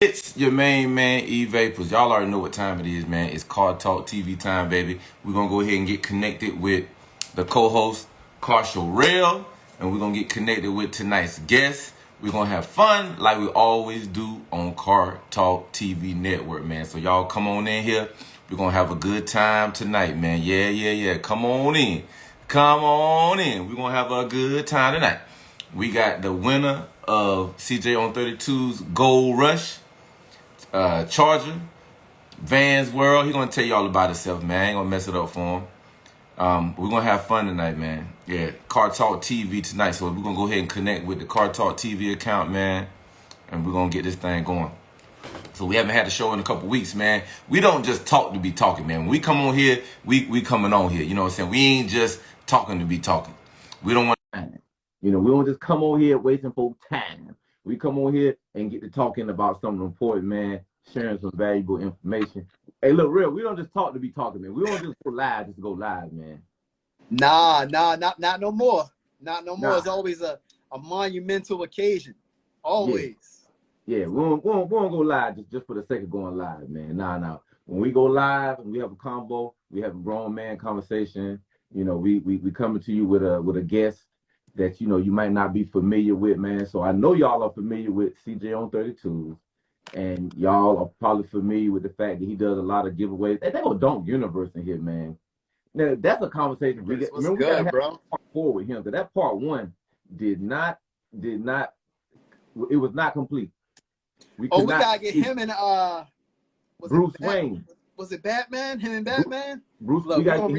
It's your main man, E Vapors. Y'all already know what time it is, man. It's Cartalk TV time, baby. We're gonna go ahead and get connected with the co-host, Carshall Rail, and we're gonna get connected with tonight's guest. We're gonna have fun like we always do on Cartalk TV Network, man. So y'all come on in here. We're gonna have a good time tonight, man. Yeah. Come on in. Come on in. We're gonna have a good time tonight. We got the winner of CJ on 32's Gold Rush. Charger, Van's World. He gonna tell you all about himself, man. I ain't gonna mess it up for him. We're gonna have fun tonight, man. Yeah, Car Talk TV tonight. So we're gonna go ahead and connect with the Car Talk TV account, man, and we're gonna get this thing going. So we haven't had a show in a couple weeks, man. We don't just talk to be talking, man. When we come on here, we coming on here. You know what I'm saying? We ain't just talking to be talking. We don't want time. You know, we don't just come on here wasting for time. We come on here and get to talking about something important, man, sharing some valuable information. Hey, look, real, we don't just talk to be talking, man. We don't just go live just to go live, man. Nah, not no more. Not no more. Nah. It's always a monumental occasion. Always. Yeah, we won't go live just for the sake of going live, man. Nah. When we go live and we have a combo, we have a grown man conversation. You know, we coming to you with a guest that, you know, you might not be familiar with, man. So I know y'all are familiar with CJ on 32, and y'all are probably familiar with the fact that he does a lot of giveaways. And they go Don't Universe in here, man. Now, that's a conversation we get. Remember, we gotta have part 4 with him, because that part 1 did not, it was not complete. We gotta get him and Bruce Wayne. Was it Batman? Him and Batman? Bruce, look, we're gonna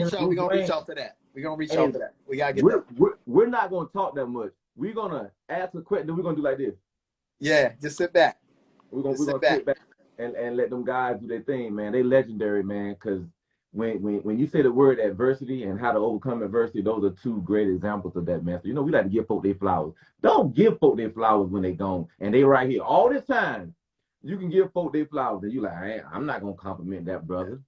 reach out to that. We're gonna reach out to that. We gotta get that. We're not gonna talk that much. We're gonna ask a question, then we're gonna do like this. Yeah, just sit back. We're gonna sit back and let them guys do their thing, man. They legendary, man, because when you say the word adversity and how to overcome adversity, those are 2 great examples of that, man. So, you know, we like to give folk their flowers. Don't give folk their flowers when they gone. And they right here all this time. You can give folk their flowers, and you like, hey, I'm not gonna compliment that brother.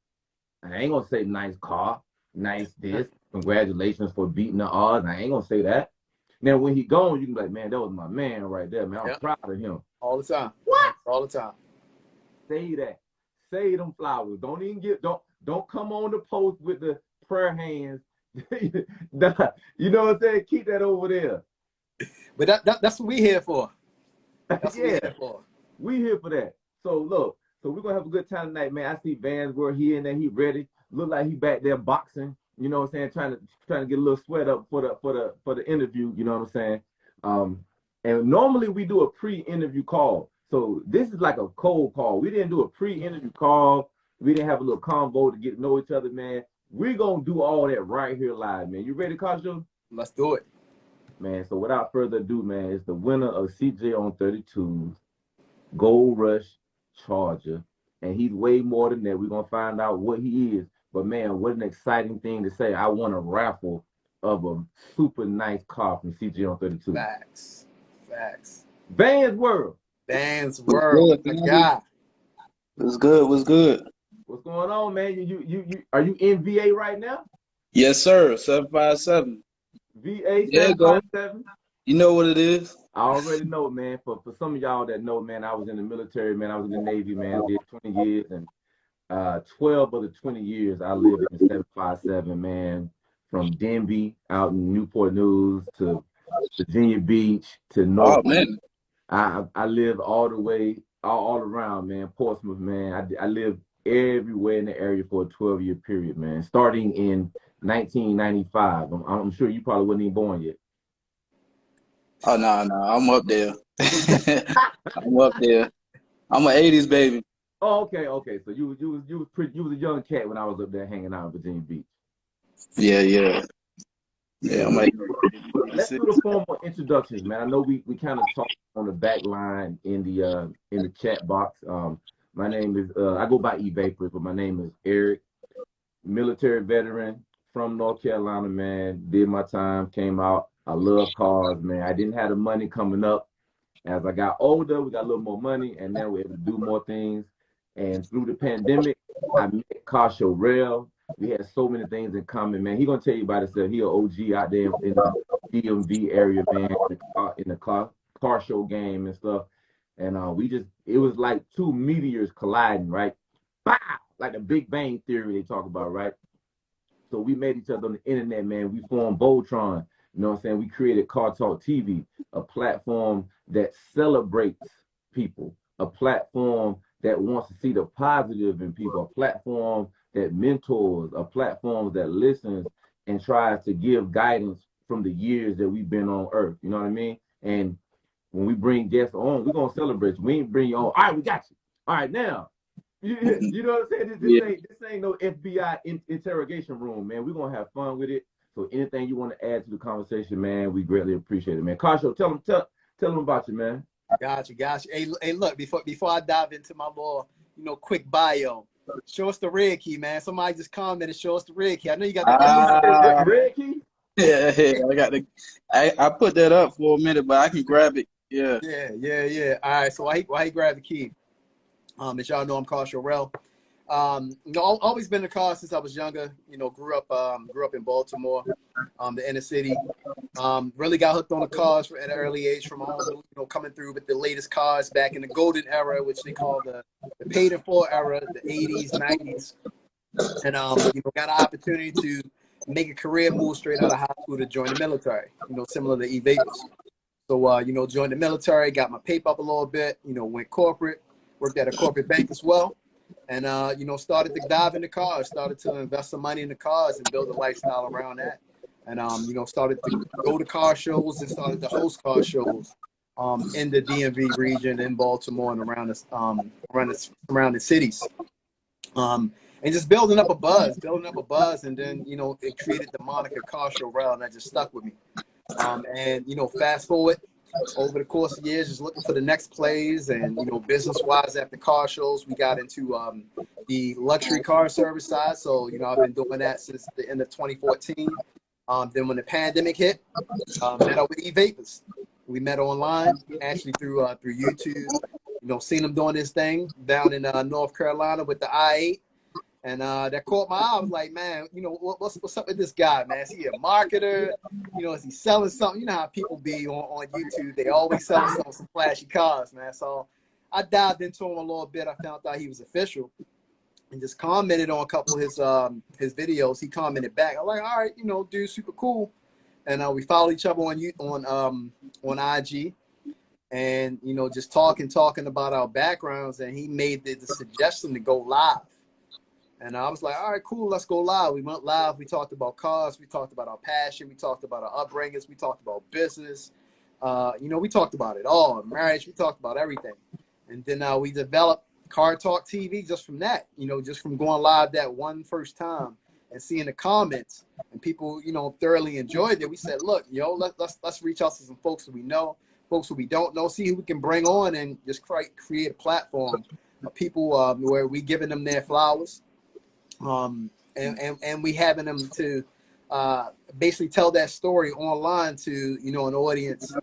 I ain't gonna say nice car, nice this, congratulations for beating the odds. I ain't gonna say that. Now when he gone, you can be like, man, that was my man right there, man. I'm proud of him. All the time. What? All the time. Say that. Say them flowers. Don't don't come on the post with the prayer hands. You know what I'm saying? Keep that over there. But that's what we here for. That's what we here for. We here for that. So look, we're gonna have a good time tonight, man. I see Van's World here and there. He ready. Look like he back there boxing. You know what I'm saying? Trying to get a little sweat up for the interview. You know what I'm saying? And normally we do a pre-interview call. So this is like a cold call. We didn't do a pre-interview call. We didn't have a little convo to get to know each other, man. We're gonna do all that right here live, man. You ready, Carshall? Let's do it, man. So without further ado, man, it's the winner of CJ on 32's Gold Rush Charger, and he's way more than that. We're gonna find out what he is. But man, what an exciting thing to say! I won a raffle of a super nice car from CJ on 32. Facts. Van's World. Van's World. Yeah. What's good? What's going on, man? You are you in VA right now? Yes, sir. 757. VA 757. You know what it is? I already know, man. For some of y'all that know, man, I was in the military, man. I was in the Navy, man. I did 20 years, and 12 of the 20 years I lived in 757, man. From Denby out in Newport News to Virginia Beach to North. Oh, man. I lived all the way, all around, man. Portsmouth, man. I lived everywhere in the area for a 12-year period, man. Starting in 1995. I'm sure you probably wasn't even born yet. Oh, no, I'm up there. I'm up there. I'm an 80s baby. Oh, okay. So you was a young cat when I was up there hanging out in Virginia Beach. Yeah. Let's do the formal introductions, man. I know we kind of talked on the back line in the chat box. My name is I go by E Vapors, but my name is Eric, military veteran from North Carolina, man. Did my time, came out. I love cars, man. I didn't have the money coming up. As I got older, we got a little more money, and now we're able to do more things. And through the pandemic, I met Carshall Rail. We had so many things in common, man. He gonna tell you about himself. He an OG out there in the DMV area, man, in the car show game and stuff. and it was like two meteors colliding, right? Bow! Like the Big Bang Theory they talk about, right? So we met each other on the internet, man. We formed Voltron. You know what I'm saying? We created Cartalk TV, a platform that celebrates people, a platform that wants to see the positive in people, a platform that mentors, a platform that listens and tries to give guidance from the years that we've been on Earth. You know what I mean? And when we bring guests on, we're gonna celebrate you. We ain't bring you on. All right, we got you. All right, now you know what I'm saying? Yeah. This ain't no FBI interrogation room, man. We're gonna have fun with it. So anything you want to add to the conversation, man, we greatly appreciate it, man. Carsho, tell them about you, man. Got you. Hey, look, before I dive into my little, quick bio, show us the red key, man. Somebody just commented, show us the red key. I know you got the Ah, Red key? yeah, I put that up for a minute, but I can grab it. Yeah. Yeah. All right, so why he grab the key? As y'all know, I'm Carl Sherrell. Always been in the car since I was younger. Grew up in Baltimore, the inner city. Really got hooked on the cars at an early age from home. Coming through with the latest cars back in the golden era, which they call the paid in full era, the 80s, 90s, and got an opportunity to make a career move straight out of high school to join the military. Similar to E-Vapors. So joined the military, got my paper up a little bit. Went corporate, worked at a corporate bank as well. And, started to dive into cars, started to invest some money in the cars and build a lifestyle around that. And, started to go to car shows and started to host car shows in the DMV region, in Baltimore and around the surrounding cities. And just building up a buzz. And then, it created the moniker Car Show Rail, and that just stuck with me. And, fast forward, over the course of years, just looking for the next plays and, business-wise after car shows, we got into the luxury car service side. So, I've been doing that since the end of 2014. Then when the pandemic hit, met up with E-Vapors. We met online, actually through YouTube. Seen them doing this thing down in North Carolina with the I-8. And that caught my eye. I was like, man, what's up with this guy, man? Is he a marketer? Is he selling something? You know how people be on YouTube. They always selling some flashy cars, man. So I dived into him a little bit. I found out he was official and just commented on a couple of his videos. He commented back. I'm like, all right, dude, super cool. And we followed each other on IG. And, just talking about our backgrounds. And he made the suggestion to go live. And I was like, all right, cool, let's go live. We went live. We talked about cars. We talked about our passion. We talked about our upbringings. We talked about business. We talked about it all. Marriage, we talked about everything. And then we developed Cartalk TV just from that, just from going live that first time and seeing the comments and people, thoroughly enjoyed it. We said, look, let's reach out to some folks that we know, folks who we don't know, see who we can bring on and just create a platform of people where we giving them their flowers. And we having them to basically tell that story online to an audience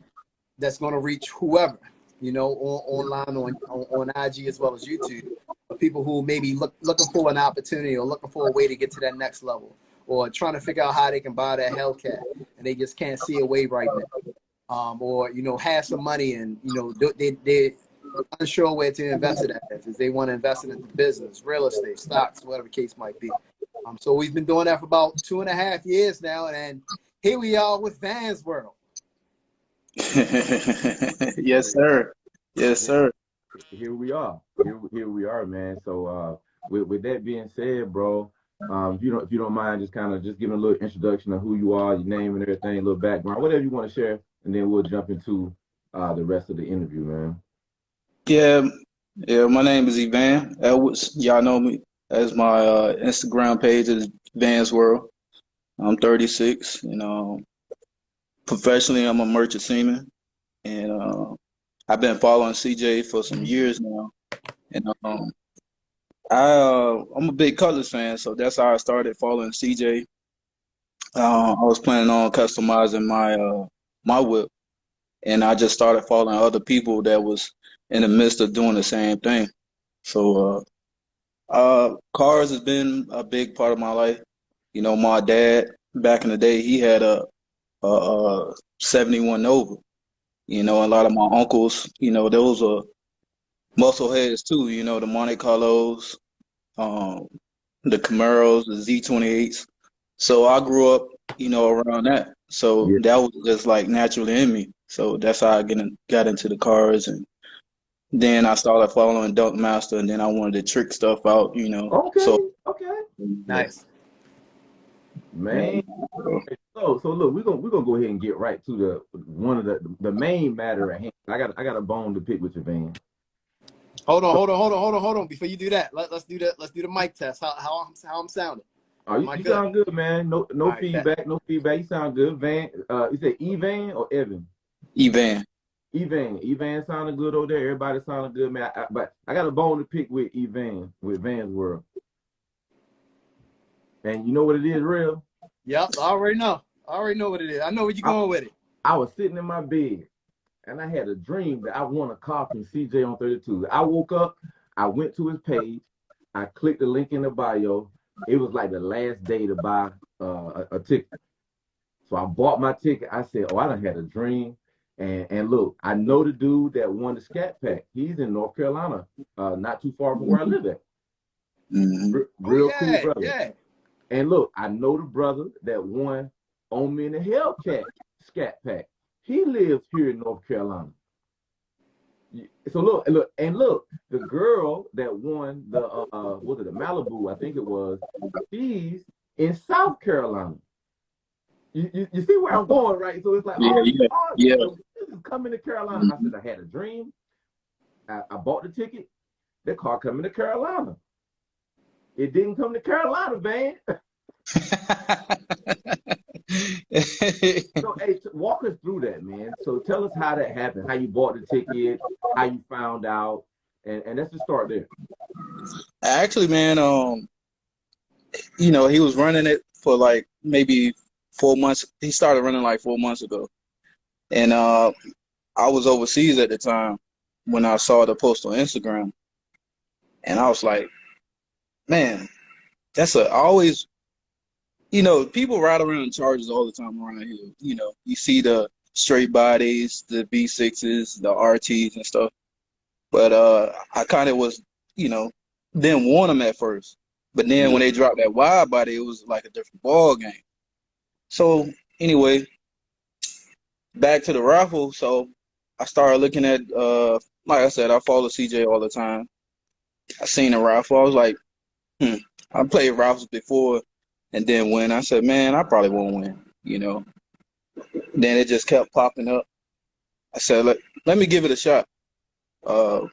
that's going to reach whoever online on IG as well as YouTube, for people who may be looking for an opportunity or looking for a way to get to that next level, or trying to figure out how they can buy that Hellcat and they just can't see a way right now, or have some money and they're unsure where to invest it at, if they want to invest it into business, real estate, stocks, whatever the case might be. So we've been doing that for about 2.5 years now, and here we are with Van's World. Yes, sir. Yes, sir. Here we are. Here we are, man. So with that being said, bro, if you don't mind, just giving a little introduction of who you are, your name and everything, a little background, whatever you want to share, and then we'll jump into the rest of the interview, man. Yeah, my name is Evan Edwards. Y'all know me as my Instagram page is Van's World. I'm 36. Professionally, I'm a merchant seaman, and I've been following CJ for some years now. And I'm a big Colors fan, so that's how I started following CJ. I was planning on customizing my whip, and I just started following other people that was in the midst of doing the same thing. So cars has been a big part of my life. My dad back in the day, he had a 71 Nova. A lot of my uncles, those are muscle heads too. You know, the Monte Carlos, um, the Camaros, the Z28s. So I grew up, you know, around that. So Yeah. that was just like naturally in me. So that's how got into the cars, and then I started following Dunk Master, and then I wanted to trick stuff out, you know. Okay. So Okay. yeah, Nice. yeah. Man. So look, we're gonna go ahead and get right to the main matter at hand. I got a bone to pick with you, Van. Hold on. Before you do that, let's do that. Let's do the mic test. How I'm sounding. Oh, Am you, I you good? sound good, man. No All no right, bet. feedback, no feedback. You sound good, Van. You said Evan or Evan? Evan. Evan sounded good over there. Everybody sounded good, man. But I got a bone to pick with Evan, with Van's World. And you know what it is, real? Yep, I already know. I already know what it is. I know where you're I, going with it. I was sitting in my bed and I had a dream that I won a car from CJ on 32. I woke up, I went to his page, I clicked the link in the bio. It was like the last day to buy a ticket. So I bought my ticket. I said, "Oh, I done had a dream." And look, I know the dude that won the Scat Pack. He's in North Carolina, not too far from where I live at. Mm-hmm. Oh Real cool yeah, brother. yeah. And look, I know the brother that won on me in the Hellcat Scat Pack. He lives here in North Carolina. So look, the girl that won the was it the Malibu? I think it was. She's in South Carolina. You see where I'm going, right? So it's like Yeah, all these yeah, stars yeah. is coming to Carolina. I Mm-hmm. said I had a dream. I bought the ticket. The car coming to Carolina. It didn't come to Carolina, man. So hey, walk us through that, man. So tell us how that happened, how you bought the ticket, how you found out, and let's just start there. Actually, man, you know, he was running it for like maybe 4 months. He started running like 4 months ago, and I was overseas at the time when I saw the post on Instagram, and I was like, man, I always, you know, people ride around in charges all the time around here. You know, you see the straight bodies, the V6s, the RTs and stuff. But I kind of was, you know, didn't want them at first. But then when Yeah. they dropped that wide body, it was like a different ball game. So anyway, back to the raffle. So I started looking at, like I said, I follow CJ all the time. I seen the raffle. I was like, hmm, I played raffles before and didn't win. I said, man, I probably won't win, you know. Then it just kept popping up. I said, let me give it a shot. Uh,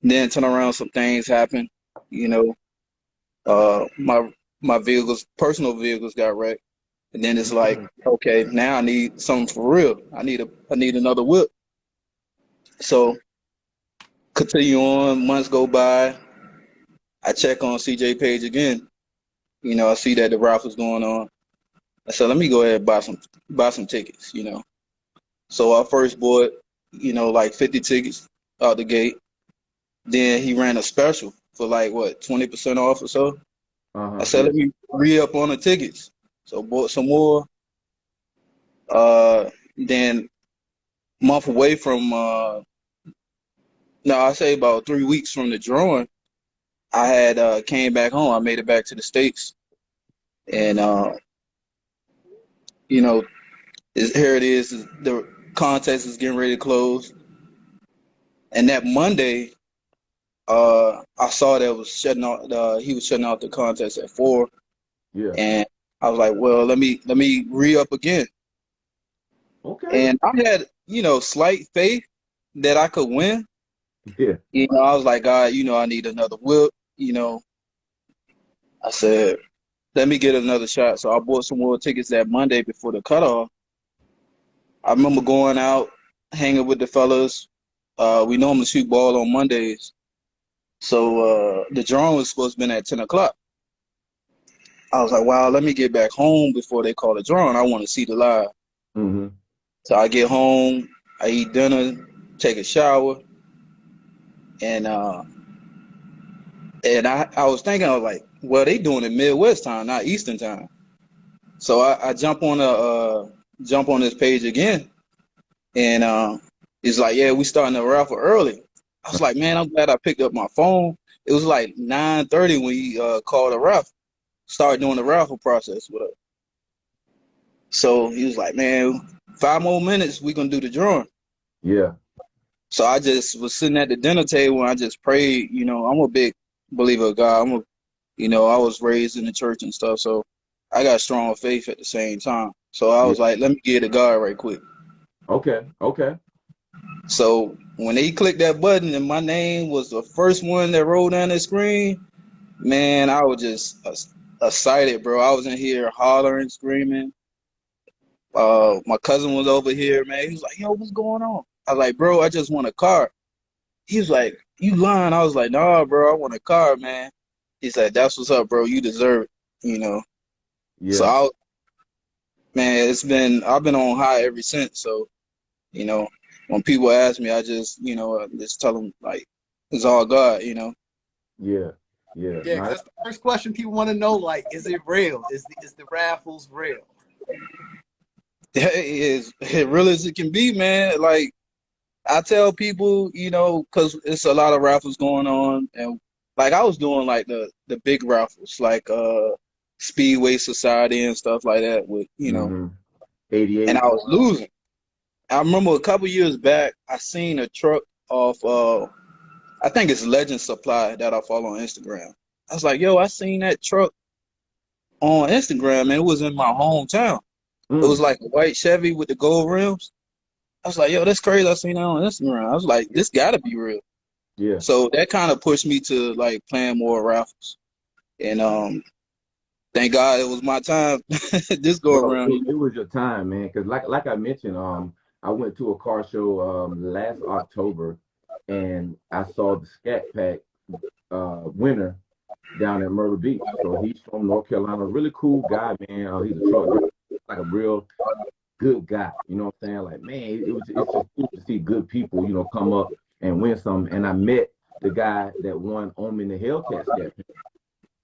then turn around, some things happened, you know. My vehicles, personal vehicles got wrecked. And then it's like, Mm. okay, now I need something for real. I need another whip. So continue on, months go by. I check on CJ page again. You know, I see that the raffle's going on. I said, let me go ahead and buy some tickets, you know. So I first bought, you know, like 50 tickets out the gate. Then he ran a special for like what, 20% off or so. I said, Yeah. let me re-up on the tickets. So bought some more. Then month away from no, I say about 3 weeks from the drawing, I had came back home. I made it back to the States. And you know, here it is. The contest is getting ready to close. And that Monday, I saw that was shutting out. He was shutting out the contest at 4, Yeah. and I was like, well, let me re up again. Okay. And I had, you know, slight faith that I could win. Yeah. You know, I was like, God, you know, I need another whip. You know, I said, let me get another shot. So I bought some more tickets that Monday before the cutoff. I remember going out, hanging with the fellas. We normally shoot ball on Mondays. So the drawing was supposed to be at 10 o'clock. I was like, wow, let me get back home before they call the drawing. I want to see the live. Mm-hmm. So I get home, I eat dinner, take a shower, and I was thinking, I was like, well, they doing it Midwest time, not Eastern time. So I jump on this page again, and it's like, yeah, we starting the raffle early. I was like, man, I'm glad I picked up my phone. It was like 9:30 when he called a raffle, started doing the raffle process with us. So he was like, man, 5 more minutes, we gonna do the drawing. Yeah. So I just was sitting at the dinner table and I just prayed. You know, I'm a big believer of God. I was raised in the church and stuff, so I got strong faith at the same time. So I Yeah. was like, let me get to God right quick. Okay. Okay. So when they clicked that button and my name was the first one that rolled down the screen, man, I was just excited, bro. I was in here hollering, screaming. My cousin was over here, man. He was like, yo, what's going on? I was like, bro, I just want a car. He was like, you lying? I was like, nah, bro, I want a car, man. He said, that's what's up, bro. You deserve it, you know. So Yeah. man, I've been on high ever since. So, you know, when people ask me, I just tell them like, it's all God, you know. Yeah. Yeah. Yeah, No, because that's the first question people want to know. Like, is it real? Is the raffles real? It is real as it can be, man. Like I tell people, you know, because it's a lot of raffles going on, and like I was doing like the big raffles, like Speedway Society and stuff like that with, you know, mm-hmm. and 88. I was losing. I remember a couple years back, I seen a truck off, I think it's Legend Supply that I follow on Instagram. I was like, yo, I seen that truck on Instagram, and it was in my hometown. It was Mm. like a white Chevy with the gold rims. I was like, yo, that's crazy. I seen that on Instagram. I was like, this gotta be real. Yeah. So that kind of pushed me to like playing more raffles. And thank God it was my time this go Well, around, it you was your time, man. Because like I mentioned, I went to a car show last October, and I saw the Scat Pack winner down in Myrtle Beach. So he's from North Carolina, really cool guy, man. He's a truck driver, like a real good guy. You know what I'm saying? Like, man, it's just cool to see good people, come up and win some. And I met the guy that won Omen the Hellcat Scat Pack.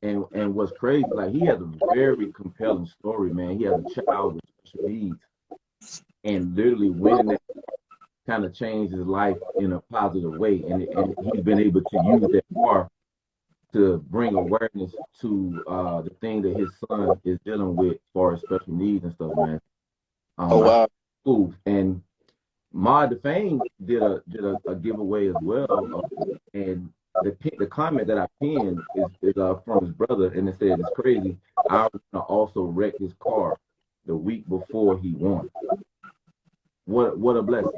And what's crazy, like he has a very compelling story, man. He has a child with special needs, and literally winning that kind of changed his life in a positive way. And he's been able to use that car to bring awareness to the thing that his son is dealing with as far as special needs and stuff, man. know. Oh I wow. school and Mod the Fame did a giveaway as well, and the comment that I pinned is from his brother, and it said it's crazy. I was gonna also wreck his car the week before he won. What a blessing!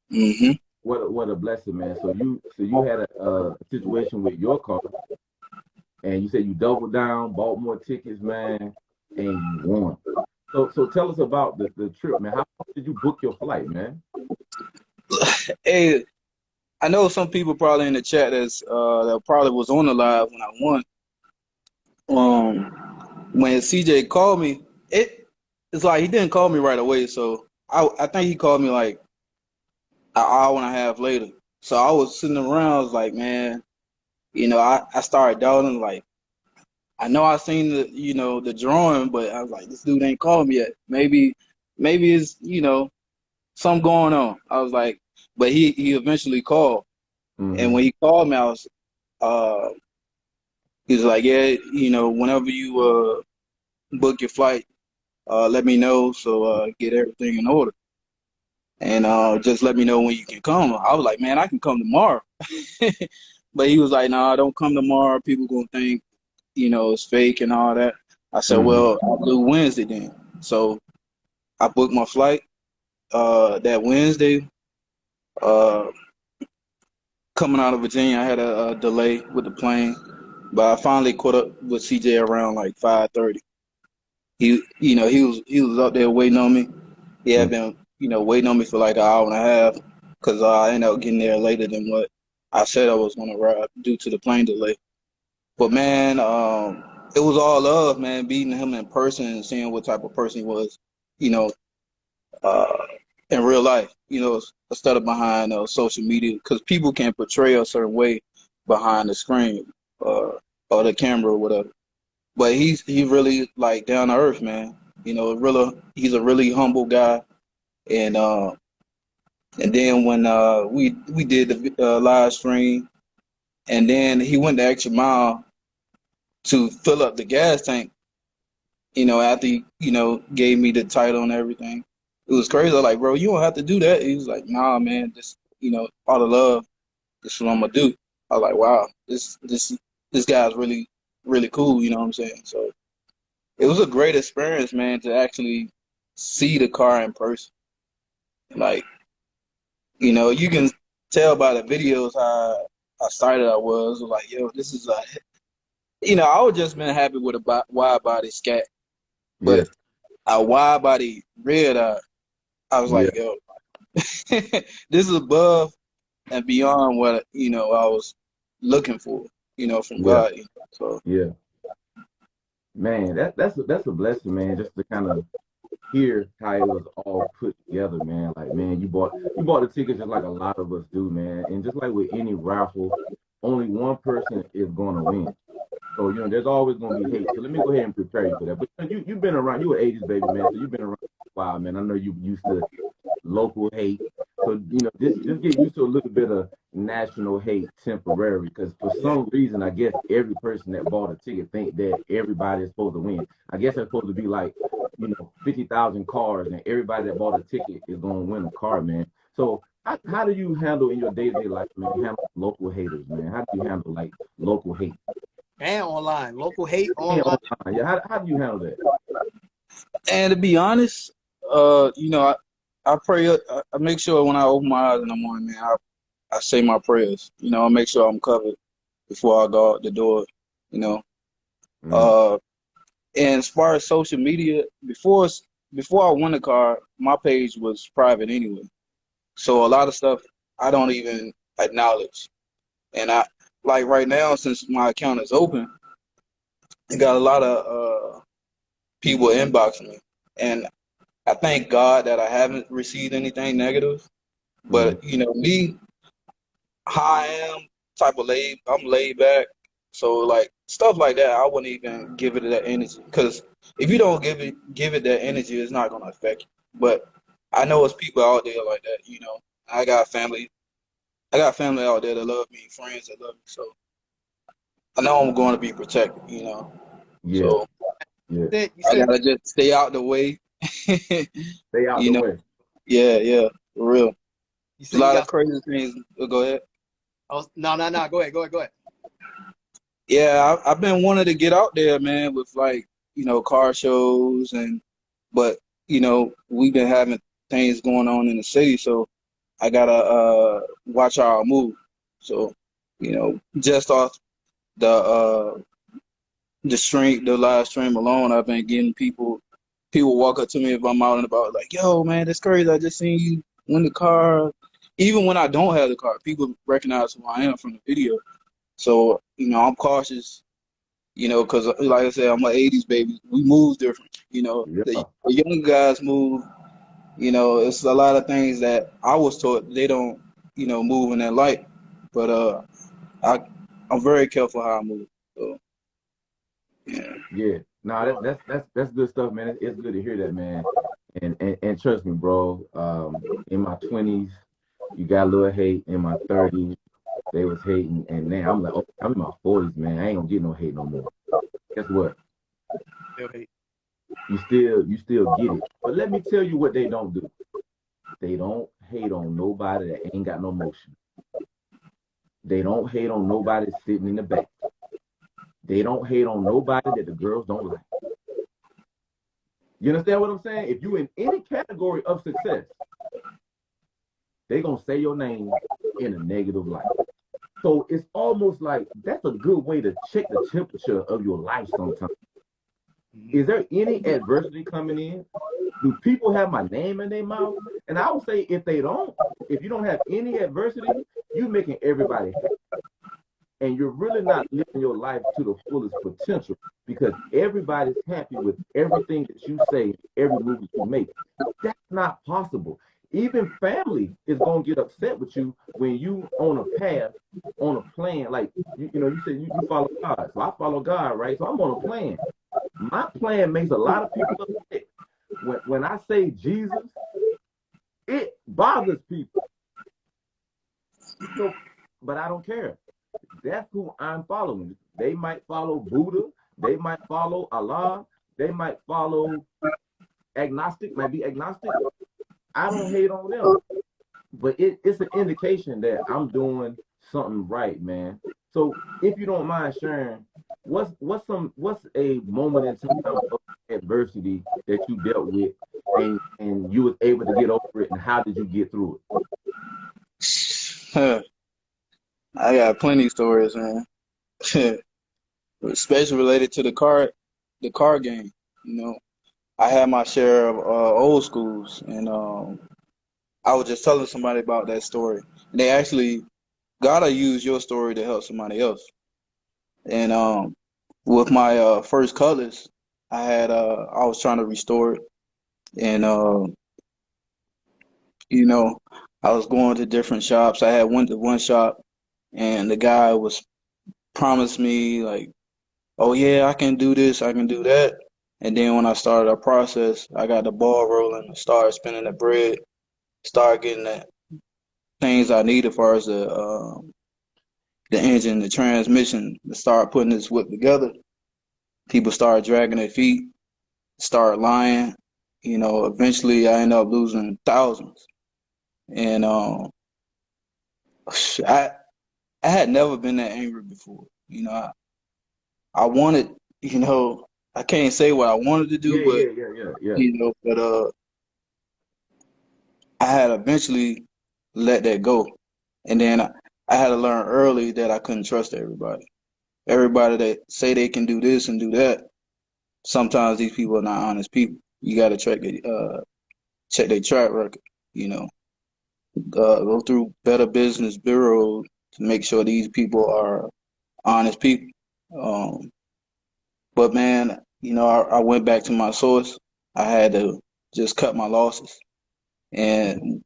Hmm. What a blessing, man. So you had a situation with your car, and you said you doubled down, bought more tickets, man, and you won. So tell us about the trip, man. How did you book your flight, man? Hey, I know some people probably in the chat that probably was on the live when I won. When CJ called me, it's like he didn't call me right away, so I think he called me like an hour and a half later. So I was sitting around, I was like, man, I started doubting, like, I know I seen the drawing, but I was like, this dude ain't called me yet. Maybe it's, something going on. I was like, but he eventually called. And Mm-hmm. when he called me, uh, he was like, yeah, whenever you book your flight, let me know so get everything in order. And just let me know when you can come. I was like, man, I can come tomorrow. But he was like, nah, don't come tomorrow. People gonna think, it's fake and all that. I said, Mm-hmm. well, I'll do Wednesday then. So I booked my flight that Wednesday. Uh, Coming out of Virginia, I had a delay with the plane, but I finally caught up with CJ around like 5:30. He was up there waiting on me. He had been, waiting on me for like an hour and a half because I ended up getting there later than what I said I was gonna ride due to the plane delay. But man, it was all love, man. Meeting him in person and seeing what type of person he was, you know, uh, in real life, instead of behind social media, because people can portray a certain way behind the screen or the camera or whatever. But he really like down to earth, man. He's a really humble guy, and And then when we did the live stream, and then he went the extra mile to fill up the gas tank. After he gave me the title and everything, it was crazy. I was like, bro, you don't have to do that. He was like, nah, man, just out of love, this is what I'm gonna do. I was like, wow, this guy's really really cool. You know what I'm saying? So it was a great experience, man, to actually see the car in person. Like, you can tell by the videos how excited I was. Like, yo, this is I was just been happy with a wide body scat, Yeah, but a wide body red eye, I was yeah, like, yo, this is above and beyond what I was looking for, from yeah, God. So yeah. Man, that's a blessing, man. Just to kind of hear how it was all put together, man. Like, man, you bought the tickets just like a lot of us do, man. And just like with any raffle, only one person is going to win. So, there's always going to be hate. So let me go ahead and prepare you for that. But you've been around, you were 80s baby, man. So you've been around for a while, man. I know you used to local hate. So, just get used to a little bit of national hate temporary. Because for Yeah. some reason, I guess every person that bought a ticket think that everybody is supposed to win. I guess it's supposed to be like, 50,000 cars and everybody that bought a ticket is going to win a car, man. So how do you handle in your day-to-day life, man, handle local haters, man? How do you handle like local hate? And online, local hate And online. online, yeah, how do you handle that? and to be honest, I pray. I make sure when I open my eyes in the morning, man, I say my prayers. I make sure I'm covered before I go out the door. You know, Mm, uh, and as far as social media, before I won the car, my page was private anyway. So a lot of stuff I don't even acknowledge. And I like right now, since my account is open, I got a lot of people inboxing me, and I thank God that I haven't received anything negative. mm, But me, how I am, I'm laid back. So like stuff like that, I wouldn't even give it that energy. Because if you don't give it that energy, it's not gonna affect you. But I know it's people out there like that. I got family. I got family out there that love me, friends that love me. So I know I'm going to be protected. yeah, So yeah. You I said gotta just stay out the way. Stay out you the know, way. yeah, yeah, for real. you A said you lot of got. crazy things. Go ahead. Oh, no, no, no. Go ahead, go ahead, go ahead. Yeah, I've been wanting to get out there, man, with like, car shows but, we've been having things going on in the city, so I gotta watch how I move. So, just off the live stream alone, I've been getting people walk up to me if I'm out and about, like, yo, man, that's crazy. I just seen you win the car. Even when I don't have the car, people recognize who I am from the video. So, I'm cautious, because like I said, I'm an 80s baby. We move different. The Yeah, young guys move, it's a lot of things that I was taught they don't, move in that light. But I, I'm very careful how I move. So, yeah. yeah. No, that's good stuff, man. It's good to hear that, man. And trust me, bro. In my 20s, you got a little hate. In my 30s, they was hating, and now I'm like, oh, I'm in my 40s, man. I ain't gonna get no hate no more. Guess what? Still hate. You still get it. But let me tell you what they don't do. They don't hate on nobody that ain't got no motion. They don't hate on nobody sitting in the back. They don't hate on nobody that the girls don't like. You understand what I'm saying? If you in any category of success, they gonna say your name in a negative light. So it's almost like that's a good way to check the temperature of your life sometimes. Mhm. Is there any adversity coming in? Do people have my name in their mouth? And I would say if you don't have any adversity, you're making everybody happy. And you're really not living your life to the fullest potential because everybody's happy with everything that you say, every move that you make. That's not possible. Even family is gonna get upset with you when you on a path, on a plan. Like you said you follow God. So I follow God, right? So I'm on a plan. My plan makes a lot of people upset. When I say Jesus, it bothers people. So, but I don't care. That's who I'm following. They might follow Buddha. They might follow Allah. They might follow agnostic, might be agnostic. I don't hate on them, but it's an indication that I'm doing something right, man. So if you don't mind sharing, what's a moment in time of adversity that you dealt with and you was able to get over it, and how did you get through I got plenty of stories, man. Especially related to the car game. You know, I had my share of old schools, and I was just telling somebody about that story. And they actually gotta use your story to help somebody else. And with my first colors, I was trying to restore it, and you know, I was going to different shops. I had went to one shop, and the guy was promised me like, "Oh yeah, I can do this, I can do that." And then when I started the process, I got the ball rolling, started spinning the bread, started getting the things I needed as far as the engine, the transmission, to start putting this whip together. People started dragging their feet, started lying. You know, eventually I ended up losing thousands. And I I had never been that angry before. You know, I wanted, you know, I can't say what I wanted to it? do, but Yeah. you know, but I had eventually let that go. And then I had to learn early that I couldn't trust everybody. Everybody that say they can do this and do that, sometimes these people are not honest people. You got to check their track record. You know, go through Better Business Bureau to make sure these people are honest people. Um, but man, you know, I went back to my source. I had to just cut my losses, and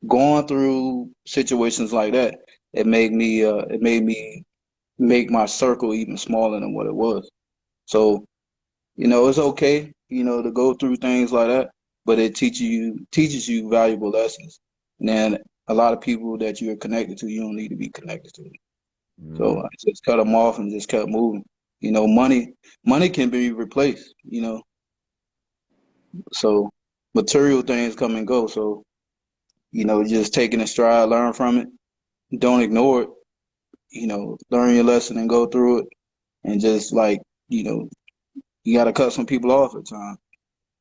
going through situations like that, it made me make my circle even smaller than what it was. So, you know, it's okay, you know, to go through things like that, but it teaches you valuable lessons. And then a lot of people that you're connected to, you don't need to be connected to. So Mm, I just cut them off and just kept moving. You know, money can be replaced, you know. So material things come and go. So, you know, just taking a stride, learn from it. Don't ignore it. You know, learn your lesson and go through it. And just like, you know, you got to cut some people off at times.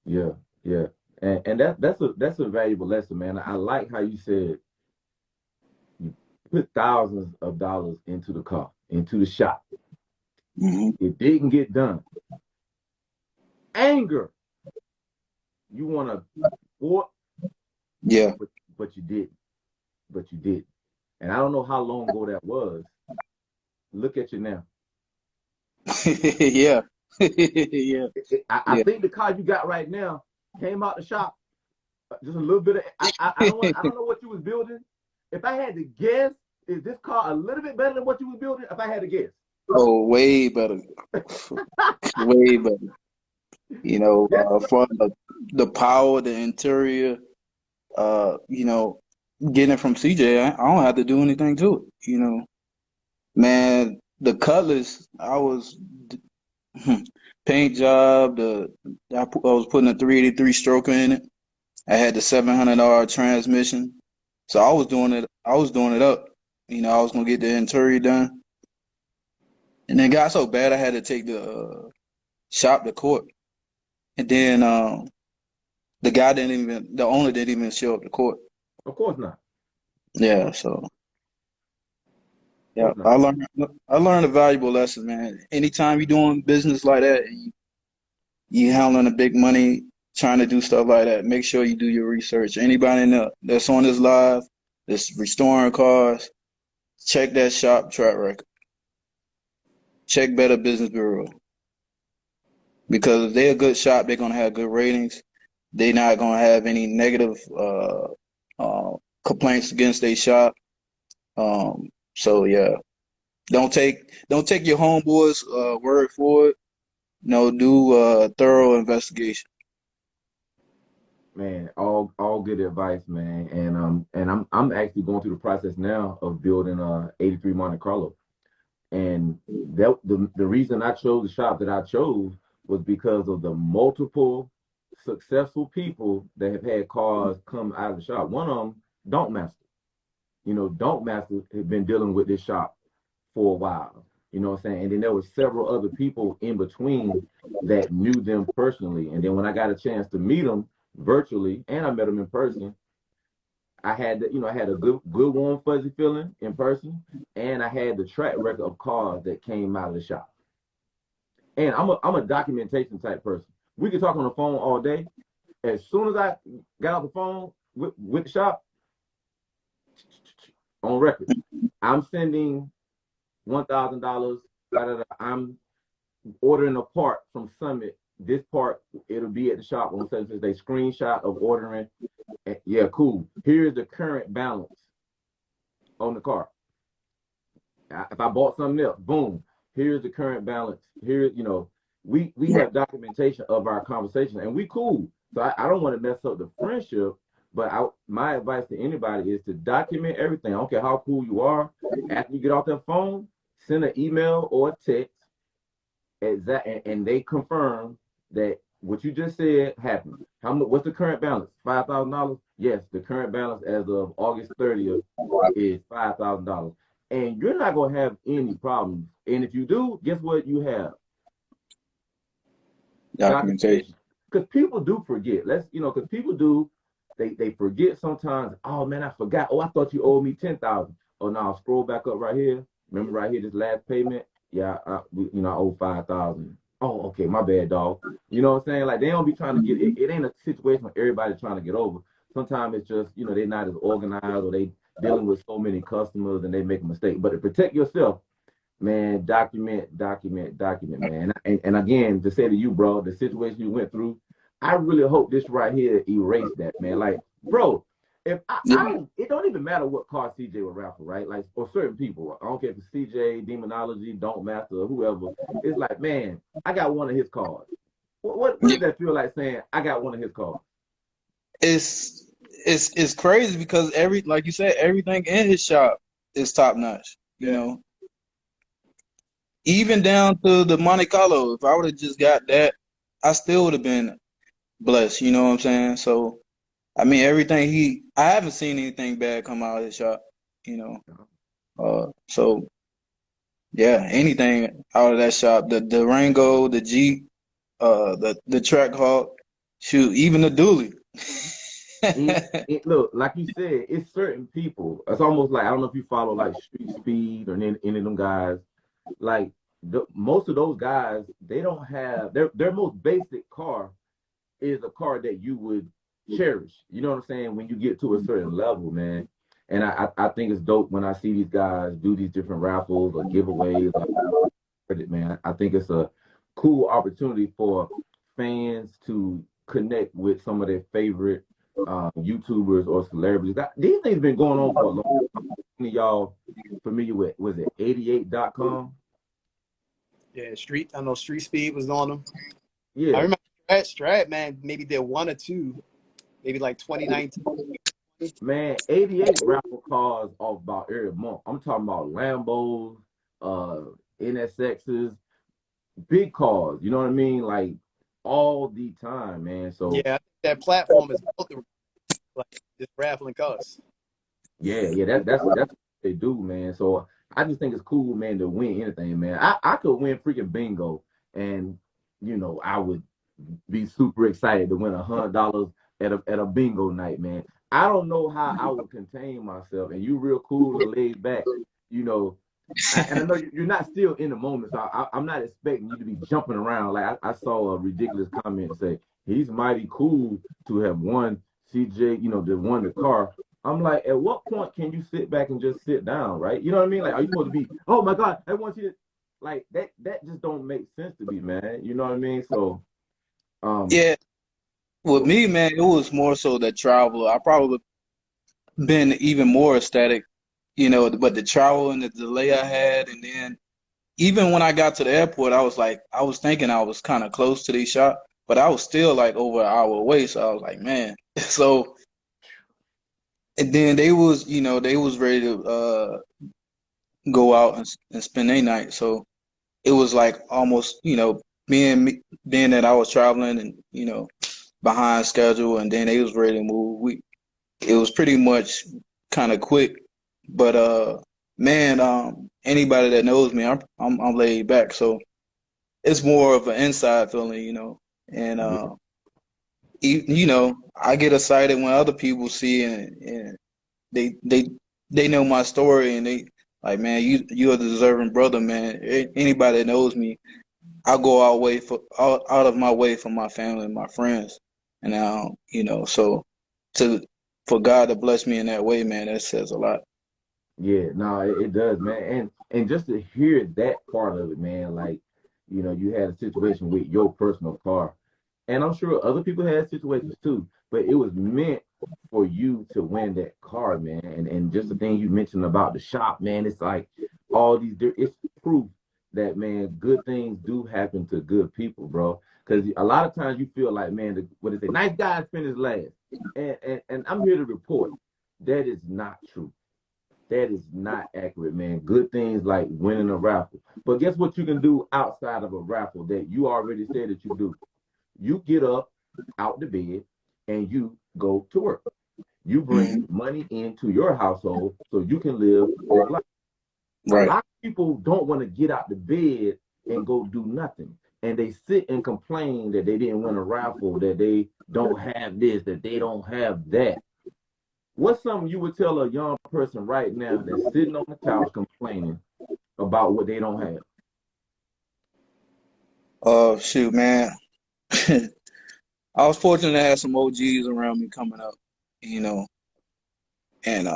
yeah, yeah. And that's a valuable lesson, man. I like how you said you put thousands of dollars into the car, into the shop. Hmm. It didn't get done. Anger. You want to support, Yeah. but but you didn't. But you did. And I don't know how long ago that was. Look at you now. Yeah. Yeah. I Yeah. think the car you got right now came out the shop just a little bit of. I don't know what you was building. If I had to guess, is this car a little bit better than what you was building? If I had to guess, Oh, way better. Way better. You know, that's for the power, the interior, you know, getting it from CJ, I don't have to do anything to it. You know, man, the colors, I was paint job. I was putting a 383 stroker in it. I had the $700 transmission, so I was doing it. I was doing it up. You know, I was gonna get the interior done, and then got so bad I had to take the shop to court, and then the owner didn't even show up to court. of course not. Yeah, so Of yeah, course not. I learned a valuable lesson, man. Anytime you're doing business like that, and you handling the big money, trying to do stuff like that, make sure you do your research. Anybody that's on this live, that's restoring cars, check that shop track record. Check Better Business Bureau. Because if they're a good shop, they're gonna have good ratings. They're not gonna have any negative uh, complaints against their shop. So yeah, don't take your homeboys' word for it. No, do a thorough investigation. Man, all good advice, man. And I'm actually going through the process now of building a 83 Monte Carlo. And the reason I chose the shop that I chose was because of the multiple successful people that have had cars come out of the shop. One of them, Don't Master. Don't Master had been dealing with this shop for a while. You know what I'm saying? And then there were several other people in between that knew them personally. And then when I got a chance to meet them virtually, and I met them in person, I had a good warm fuzzy feeling in person, and I had the track record of cars that came out of the shop. And I'm a documentation type person. We could talk on the phone all day. As soon as I got off the phone with the shop, on record, I'm sending $1,000. I'm ordering a part from Summit. This part, it'll be at the shop on such as they screenshot of ordering. Yeah, cool. Here's the current balance on the car. If I bought something else, boom. Here's the current balance. We have documentation of our conversation, and we cool. So I don't want to mess up the friendship. But my advice to anybody is to document everything. I don't care how cool you are. After you get off that phone, send an email or a text, and they confirm that what you just said happened. What's the current balance? $5,000? Yes, the current balance as of August 30th is $5,000. And you're not gonna have any problems. And if you do, guess what you have? Documentation. Because people do forget. Because people do, they forget sometimes. Oh man, I forgot. Oh, I thought you owed me 10,000. Oh no, I'll scroll back up right here. Remember right here, this last payment? Yeah, I owe 5,000. Oh, okay, my bad, dog. You know what I'm saying? Like they don't be trying to get it. It ain't a situation where everybody's trying to get over. Sometimes it's just, they're not as organized, or they dealing with so many customers and they make a mistake. But to protect yourself, man, document, man. And again, to say to you, bro, the situation you went through, I really hope this right here erased that, man. Like, bro, if it don't even matter what car CJ would raffle, right? Like, for certain people, I don't care if it's CJ, Demonology, Don't Master, or whoever. It's like, man, I got one of his cars. What does that feel like saying I got one of his cars? It's crazy because like you said, everything in his shop is top notch. You know, even down to the Monte Carlo. If I would have just got that, I still would have been blessed. You know what I'm saying? So, I mean, I haven't seen anything bad come out of his shop. So yeah, anything out of that shop, the Rango, the Jeep, the Trackhawk, shoot, even the dually. Look, like you said, it's certain people. It's almost like, I don't know if you follow like Street Speed or any of them guys. Like most of those guys, they don't have their most basic car is a car that you would cherish. You know what I'm saying? When you get to a certain level, man. And I think it's dope when I see these guys do these different raffles or giveaways. Man, I think it's a cool opportunity for fans to connect with some of their favorite YouTubers or celebrities. These things been going on for a long time. Any of y'all familiar with, was it 88.com? Yeah, I know Street Speed was on them. Yeah. I remember Strat, man, maybe did one or two, maybe like 2019. Man, 88 raffle cars off about every month. I'm talking about Lambos, NSXs, big cars. You know what I mean? Like all the time, man. So yeah, that platform is built to like just raffling cars. Yeah, that's what they do, man. So I just think it's cool, man, to win anything, man. I could win freaking bingo, and I would be super excited to win $100 at a bingo night, man. I don't know how I would contain myself, and you real cool and laid back, and I know you're not still in the moment, so I'm not expecting you to be jumping around. Like I saw a ridiculous comment say he's mighty cool to have won CJ, to won the car. I'm like, at what point can you sit back and just sit down, right? You know what I mean? Like, are you supposed to be, oh my God, I want you to, like that just don't make sense to me, man. You know what I mean? So, yeah, with me, man, it was more so the travel. I probably been even more ecstatic, but the travel and the delay I had, and then even when I got to the airport, I was thinking I was kind of close to the shop, but I was still like over an hour away. So I was like, man. So and then they was, they was ready to go out and spend their night. So it was like almost, being that I was traveling and behind schedule, and then they was ready to move. It was pretty much kind of quick, but man, anybody that knows me, I'm laid back, so it's more of an inside feeling, and Yeah. I get excited when other people see and they know my story, and they like, man, you're a deserving brother, man. Anybody that knows me, I go out of my way for my family and my friends, and so to for God to bless me in that way, man, that says a lot. Yeah, no, it does, man. And just to hear that part of it, man, like, you had a situation with your personal car. And I'm sure other people had situations too, but it was meant for you to win that car, man. And just the thing you mentioned about the shop, man, it's like it's proof that, man, good things do happen to good people, bro. Because a lot of times you feel like, man, what they say, nice guys finish last. And I'm here to report that is not true. That is not accurate, man. Good things like winning a raffle. But guess what you can do outside of a raffle that you already said that you do? You get up out the bed and you go to work. You bring Hmm. money into your household so you can live your life. A Right. lot of people don't want to get out the bed and go do nothing. And they sit and complain that they didn't win a raffle, that they don't have this, that they don't have that. What's something you would tell a young person right now that's sitting on the couch complaining about what they don't have? Oh shoot, man. I was fortunate to have some OGs around me coming up, you know, and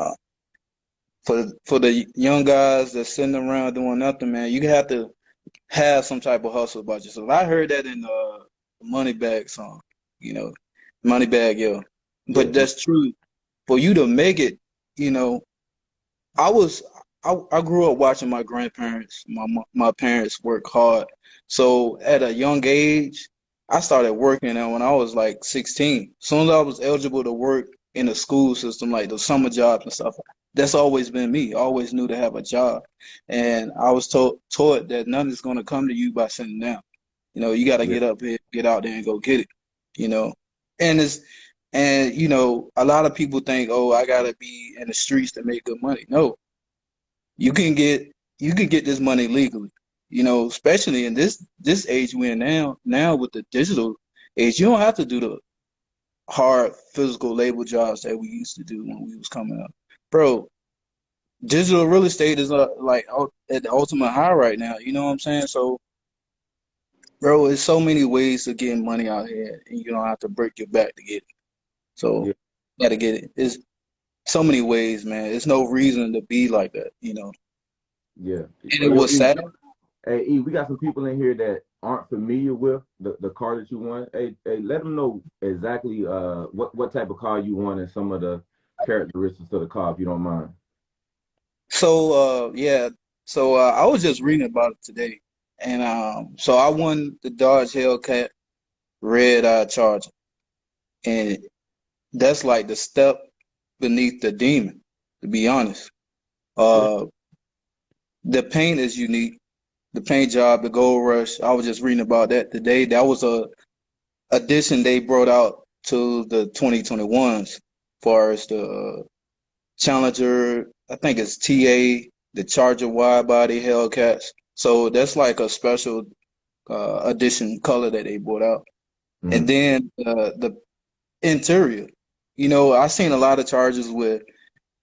for the young guys that's sitting around doing nothing, man, you have to have some type of hustle about yourself. I heard that in Moneybag song, you know, Moneybag Yo. Yeah, But that's true. For you to make it, you know, I was I grew up watching my grandparents, my parents work hard. So at a young age, I started working, and when I was like 16, as soon as I was eligible to work in the school system, like the summer jobs and stuff, that's always been me. I always knew to have a job, and I was taught that none is going to come to you by sitting down. You got to yeah, get up here, get out there, and go get it. You know, and it's and a lot of people think, oh, I gotta be in the streets to make good money. No, you can get this money legally. Especially in this age we're in now with the digital age, you don't have to do the hard physical labor jobs that we used to do when we was coming up. Bro, digital real estate is at the ultimate high right now. You know what I'm saying? So, bro, there's so many ways to get money out here, and you don't have to break your back to get it. So, yeah, you got to get it. It's so many ways, man. There's no reason to be like that. yeah. And it Yo, was E, sad. hey, E, we got some people in here that aren't familiar with the car that you won. Hey, let them know exactly what type of car you won and some of the characteristics of the car, if you don't mind. So yeah, so I was just reading about it today, and so I won the Dodge Hellcat Redeye Charger, and that's like the step beneath the Demon, to be honest. Yeah. Uh, the paint is unique. The paint job, the Gold Rush. I was just reading about that today. That was a addition they brought out to the 2021s, far as the Challenger, I think it's TA, the Charger wide body Hellcats. So that's like a special edition color that they brought out. And Mm. then the interior. I seen a lot of Chargers where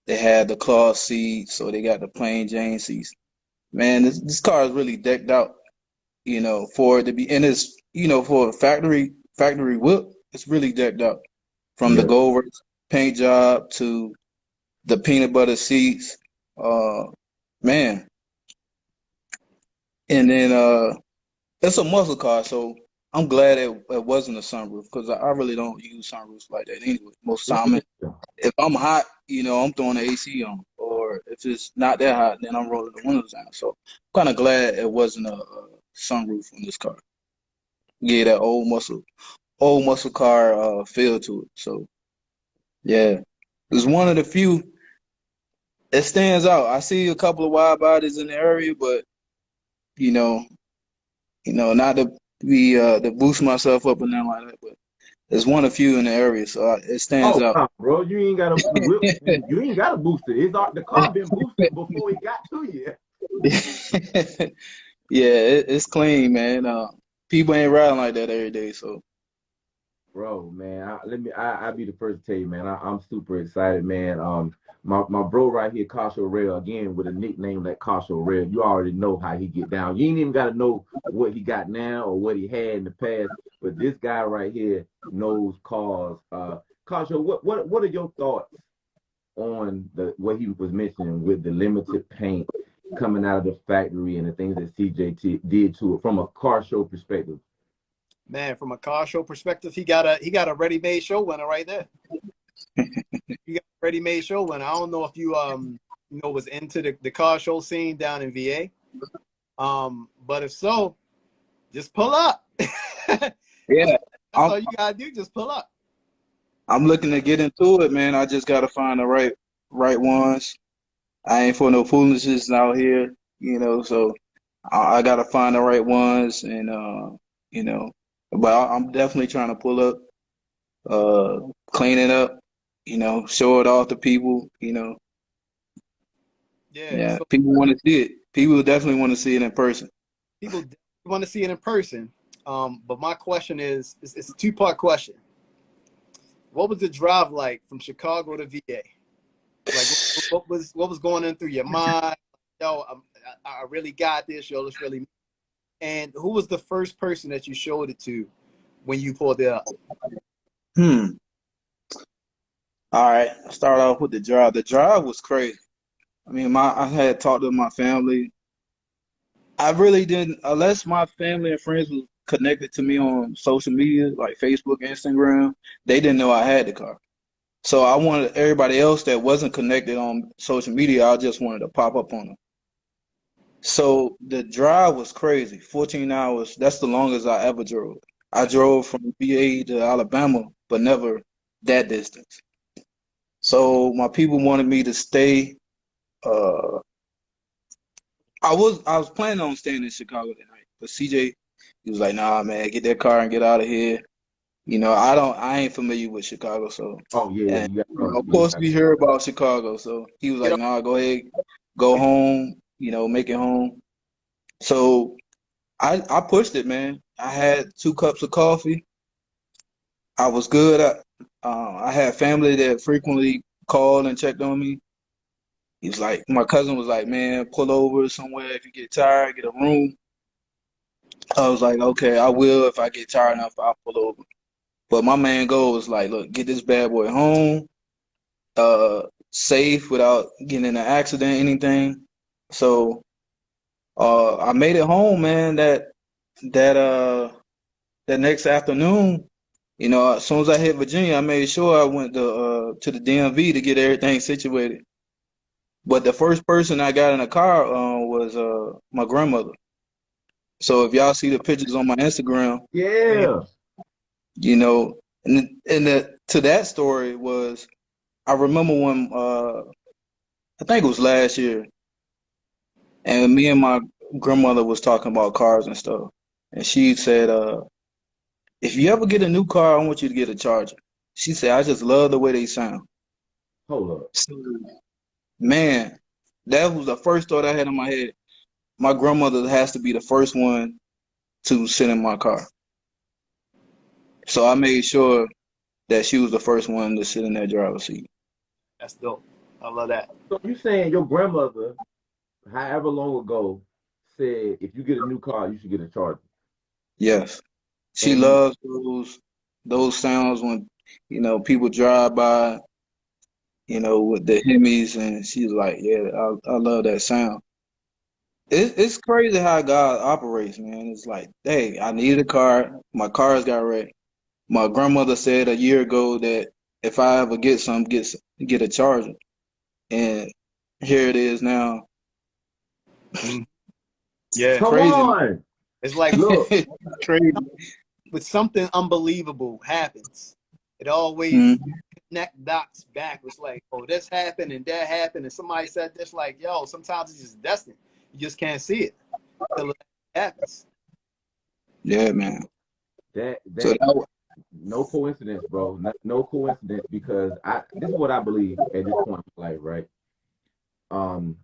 they had the cloth seats, so they got the plain Jane seats. Man, this car is really decked out. For it to be, and it's for a factory whip, it's really decked out from the Yeah. gold paint job to the peanut butter seats. Uh, man, and then it's a muscle car, so I'm glad it wasn't a sunroof because I really don't use sunroofs like that anyway. Most of the time, Yeah. if I'm hot, I'm throwing the AC on, or if it's not that hot, then I'm rolling the windows down. So I'm kind of glad it wasn't a sunroof on this car. get that old muscle car feel to it. So yeah, it's one of the few that stands out. I see a couple of wide bodies in the area, but you know, not to be to boost myself up and nothing like that, but there's one of few in the area, so it stands Oh, out. nah, bro, you ain't got to you ain't got to boost it. The car been boosted before it got to you. Yeah, it's clean, man. People ain't riding like that every day, so Bro, man, I be the first to tell you, man. I'm super excited, man. My bro right here, Carsho Rail, again with a nickname like Carsho Rail. You already know how he get down. You ain't even got to know what he got now or what he had in the past, but this guy right here knows cars. Carsho, what are your thoughts on what he was mentioning with the limited paint coming out of the factory and the things that CJ did to it from a car show perspective? Man, from a car show perspective, he got a ready-made show winner right there. You got a ready-made show winner. I don't know if you was into the car show scene down in VA. But if so, just pull up. yeah. That's all you gotta do, just pull up. I'm looking to get into it, man. I just gotta find the right ones. I ain't for no foolishness out here, so I gotta find the right ones and you know, but I'm definitely trying to pull up, clean it up, show it off to people, Yeah, Yeah, so people want to see it. People definitely want to see it in person. people want to see it in person. But my question is, it's a two-part question. What was the drive like from Chicago to VA? Like, what was going on through your mind? Yo, I really got this. Yo, it's really. And who was the first person that you showed it to when you pulled it up? Hmm. All right. I'll start off with the drive. The drive was crazy. I mean, I had talked to my family. I really didn't, unless my family and friends was connected to me on social media, like Facebook, Instagram, they didn't know I had the car. So I wanted everybody else that wasn't connected on social media, I just wanted to pop up on them. So the drive was crazy. 14 hours. That's the longest I ever drove. I drove from VA to Alabama, but never that distance. So my people wanted me to stay. Uh, I was planning on staying in Chicago that night, but CJ, he was like, "Nah, man, get that car and get out of here." I ain't familiar with Chicago, so Oh yeah, and you got of course we hear about Chicago, so he was Get like, up. "Nah, go ahead, go home, make it home." So I pushed it, man. I had 2 cups of coffee. I was good. I had family that frequently called and checked on me. He's like, my cousin was like, man, pull over somewhere if you get tired, get a room. I was like, okay, I will. If I get tired enough, I'll pull over. But my main goal was like, look, get this bad boy home, safe without getting in an accident, anything. So I made it home, man. That that next afternoon, as soon as I hit Virginia, I made sure I went to the DMV to get everything situated. But the first person I got in the car was my grandmother. So if y'all see the pictures on my Instagram, yeah. to that story was I remember when I think it was last year, and me and my grandmother was talking about cars and stuff, and she said, if you ever get a new car, I want you to get a Charger. She said, I just love the way they sound. Hold up. So, man, that was the first thought I had in my head. My grandmother has to be the first one to sit in my car. So I made sure that she was the first one to sit in that driver's seat. That's dope. I love that. So you saying your grandmother, however long ago, said if you get a new car, you should get a Charger. Yes. She And loves those sounds when, people drive by, with the Hemis, and she's like, yeah, I love that sound. It's crazy how God operates, man. It's like, hey, I needed a car. My cars got wrecked. My grandmother said a year ago that if I ever get some, get a Charger. And here it is now. Mhm. Yeah, come Crazy, man. on, it's like look, Crazy. when something unbelievable happens, it always connect dots back. It's like, oh, this happened and that happened, and somebody said this. Like, yo, sometimes it's just destiny. You just can't see it until it happens. Yeah, man. No coincidence, bro. No coincidence, because this is what I believe at this point in my life, right? And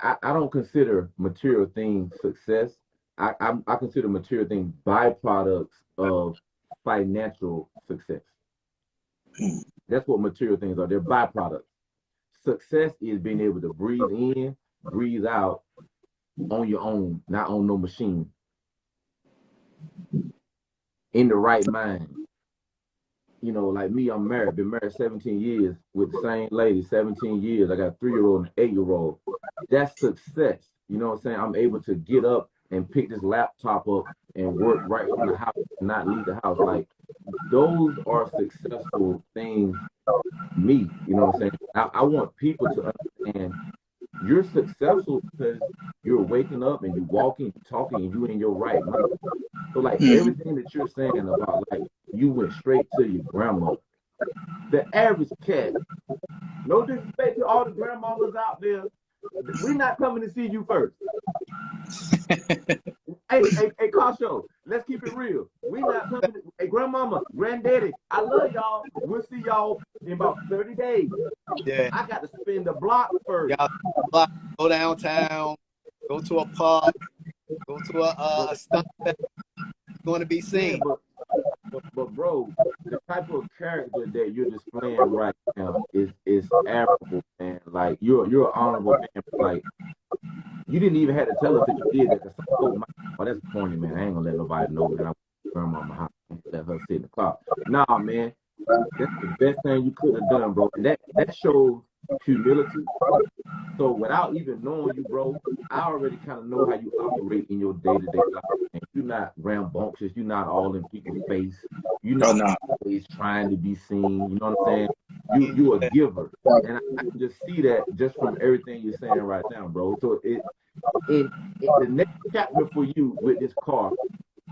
I don't consider material things success. I consider material things byproducts of financial success. That's what material things are. They're byproducts. Success is being able to breathe in, breathe out on your own, not on no machine. In the right mind. You know, like me, I'm married, been married 17 years with the same lady, 17 years. I got a 3-year-old and an 8-year-old. That's success. You know what I'm saying? I'm able to get up and pick this laptop up and work right from the house and not leave the house. Like, those are successful things, me. You know what I'm saying? I want people to understand you're successful because you're waking up and you're walking, talking, and you're in your right mind. So, like, everything that you're saying about, like, you went straight to your grandmother. The average cat, no disrespect to all the grandmamas out there, we're not coming to see you first. Hey, Kasho, let's keep it real. We not coming to, hey, grandmama, granddaddy, I love y'all. We'll see y'all in about 30 days. Yeah. I got to spin the block first. Y'all go downtown, go to a park, go to a stunt fest. Going to be seen. Yeah, but bro, the type of character that you're displaying right now is admirable, man. Like, you're an honorable man. Like, you didn't even have to tell us that you did that. Cause oh, that's corny, man. I ain't gonna let nobody know that I'm grandmama house. Let her sit in the car. Nah, man, that's the best thing you could have done, bro. And that shows humility. So without even knowing you, bro, I already kind of know how you operate in your day-to-day life. And you're not rambunctious. You're not all in people's face. You're not always trying to be seen. You know what I'm saying? You're a giver. And I can just see that just from everything you're saying right now, bro. So in the next chapter for you with this car,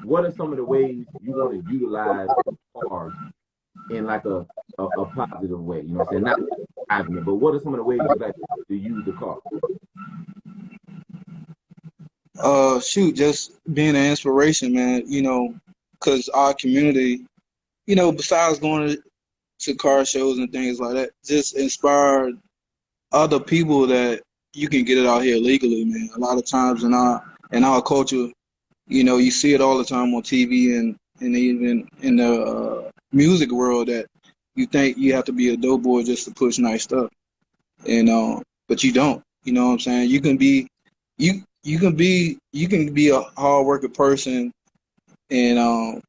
what are some of the ways you want to utilize the car in like a positive way? You know what I'm saying? Not driving it, but what are some of the ways you like to use the car? Shoot, just being an inspiration, man. You know, because our community, you know, besides going to car shows and things like that, just inspire other people that you can get it out here legally, man. A lot of times in our culture, you know, you see it all the time on TV and even in the music world that you think you have to be a dope boy just to push nice stuff, and but you don't. You know what I'm saying? You can be a hard working person and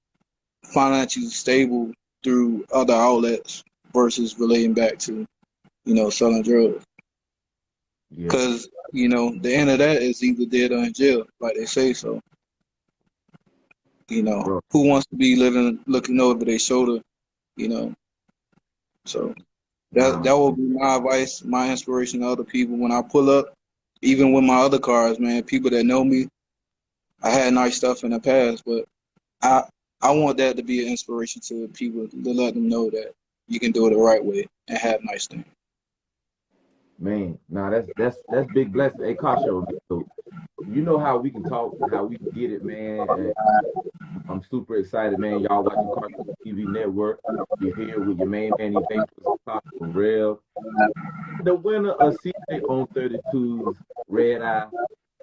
financially stable through other outlets versus relating back to, you know, selling drugs. Because, you know, the end of that is either dead or in jail, like they say. So, you know, who wants to be looking over their shoulder, you know? So that will be my advice, my inspiration to other people when I pull up, even with my other cars, man. People that know me, I had nice stuff in the past, but I want that to be an inspiration to people to let them know that you can do it the right way and have nice things. Man, that's big blessing. Hey, Kasho, so you know how we can talk, how we can get it, man. And I'm super excited, man. Y'all watching Cartalk TV Network. You're here with your main man, Kasho Real. The winner of CJ on 32's Redeye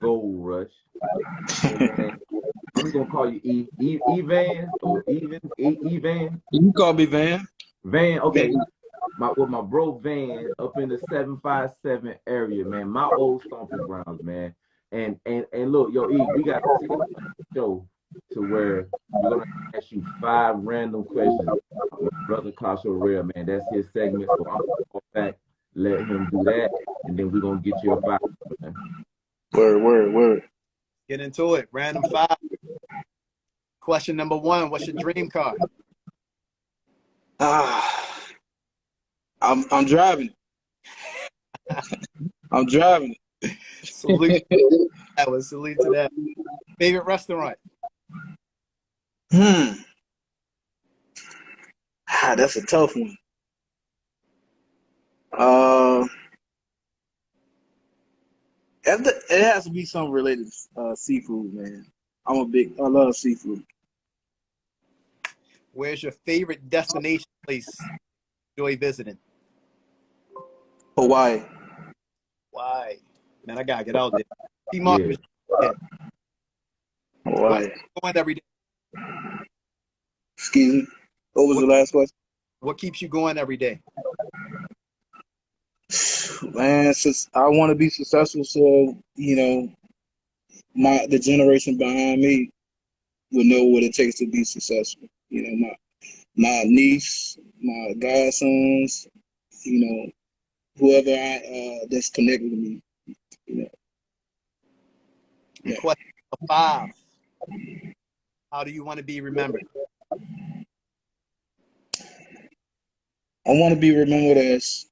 Gold Rush. And I'm gonna call you Evan or Evan. You can call me Van. Van, okay. With my bro Van up in the 757 area, man. My old stomping grounds, man. And look, yo, E, we got a show to where we're gonna ask you 5 random questions. My brother Kasho Real, man, that's his segment. So I'm gonna go back, let him do that, and then we're gonna get you a 5. Man. Word. Get into it. Random 5. Question number 1: what's your dream car? I'm driving it. I'm driving it. Salute. Salute to that. Favorite restaurant? That's a tough one. Uh, it has to be something related to seafood, man. I love seafood. Where's your favorite destination place you enjoy visiting? Hawaii. Why? Man, I gotta get out there. See Mark, Yeah. yeah. Hawaii. Going every day. Excuse me. What was What, the last question? what keeps you going every day? Man, since I want to be successful, so the generation behind me will know what it takes to be successful. My niece, my godsons, whoever that's connected to me. You know, And yeah. question 5. How do you want to be remembered? I want to be remembered as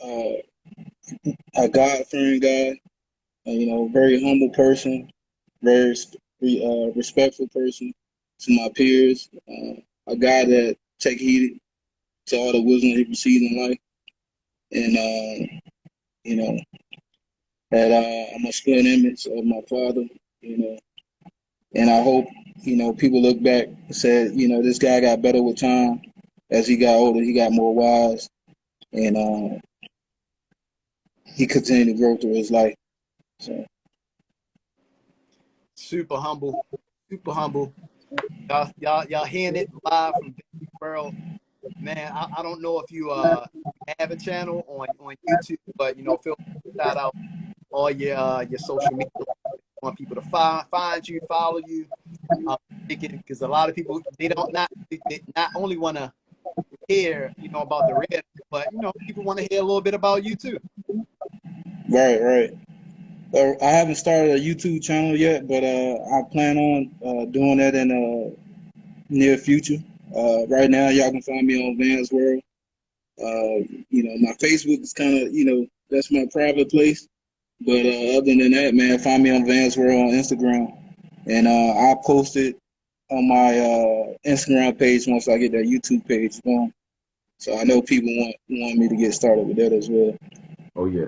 a God-fearing guy, very humble person, very respectful person to my peers, a guy that take heed to all the wisdom he received in life, and that I'm a split image of my father, and I hope people look back and say, this guy got better with time. As he got older, he got more wise, and he continued to grow through his life. So. Super humble. Super humble. Y'all hearing it live from Big World. Man, I don't know if you have a channel on YouTube, but feel free to shout out all your social media. Want people to find you, follow you, because a lot of people they not only want to hear about the red, but people want to hear a little bit about you too. Right. I haven't started a YouTube channel yet, but I plan on doing that in the near future. Right now, y'all can find me on Van's World. My Facebook is kind of, that's my private place. But other than that, man, find me on Van's World on Instagram. And I'll post it on my Instagram page once I get that YouTube page going. So I know people want me to get started with that as well. Oh yeah.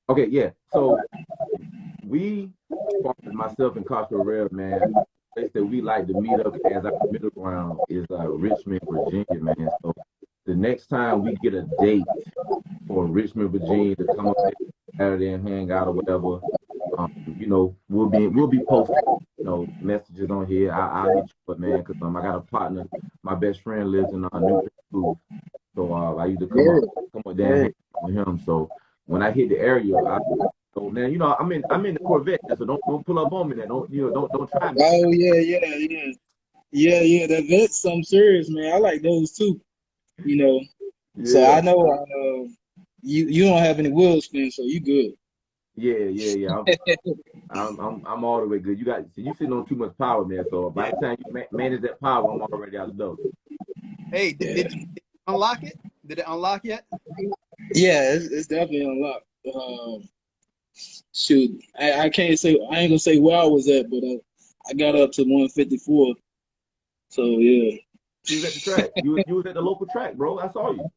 Okay, yeah. So we, myself and Costco Rail, man, the place that we like to meet up as our middle ground is Richmond, Virginia, man. So the next time we get a date for Richmond, Virginia to come up there Saturday and hang out or whatever, we'll be posting, messages on here. I'll hit you up, man, because I got a partner. My best friend lives in New School, so I used to come up there and hang out with him. So when I hit the area, man, I'm in the Corvette, so don't pull up on me. There, don't try me. Oh yeah. That vet's something serious, man. I like those too. Yeah. So I know you don't have any wheel spin, so you good. Yeah. I'm all the way good. You sitting on too much power, man. So by the time you manage that power, I'm already out the door. Hey, did you unlock it? Did it unlock yet? Yeah, it's definitely unlocked. Shoot, I can't say, I ain't gonna say where I was at, but I got up to 154. So yeah. You was at the track. You was at the local track, bro. I saw you.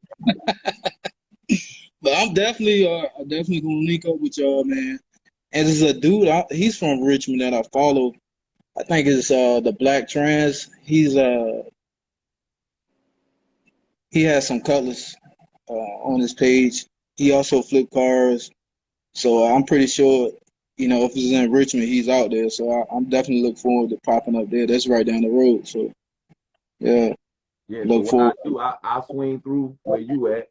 But I'm definitely gonna link up with y'all, man. And there's a dude, he's from Richmond that I follow. I think it's the Black Trans. He has some Cutlass on his page. He also flip cars. So I'm pretty sure, if it's in Richmond, he's out there. So I'm definitely looking forward to popping up there. That's right down the road. So yeah. Yeah. Look So what forward. I'll swing through where you at,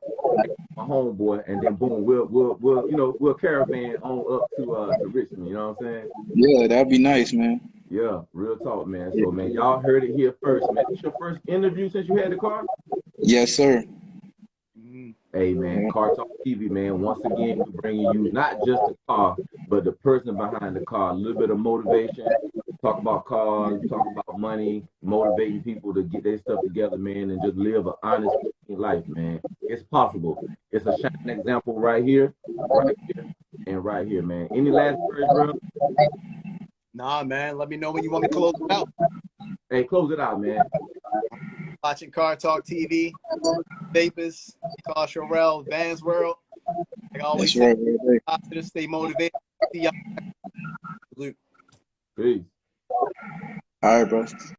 my homeboy, and then boom, we'll caravan on up to Richmond. You know what I'm saying? Yeah, that'd be nice, man. Yeah, real talk, man. So man, y'all heard it here first, man. This your first interview since you had the car? Yes, sir. Hey man, Cartalk TV, man. Once again, we're bringing you not just the car, but the person behind the car. A little bit of motivation. Talk about cars, talk about money, motivating people to get their stuff together, man, and just live an honest life, man. It's possible. It's a shining example right here, and right here, man. Any last words, bro? Nah, man. Let me know when you want me to close it out. Hey, close it out, man. Watching Cartalk TV, Vapors, Carl Sherrell, Van's World. Like I always That's say, right. positive, stay motivated. See y'all. Peace. All right, bro.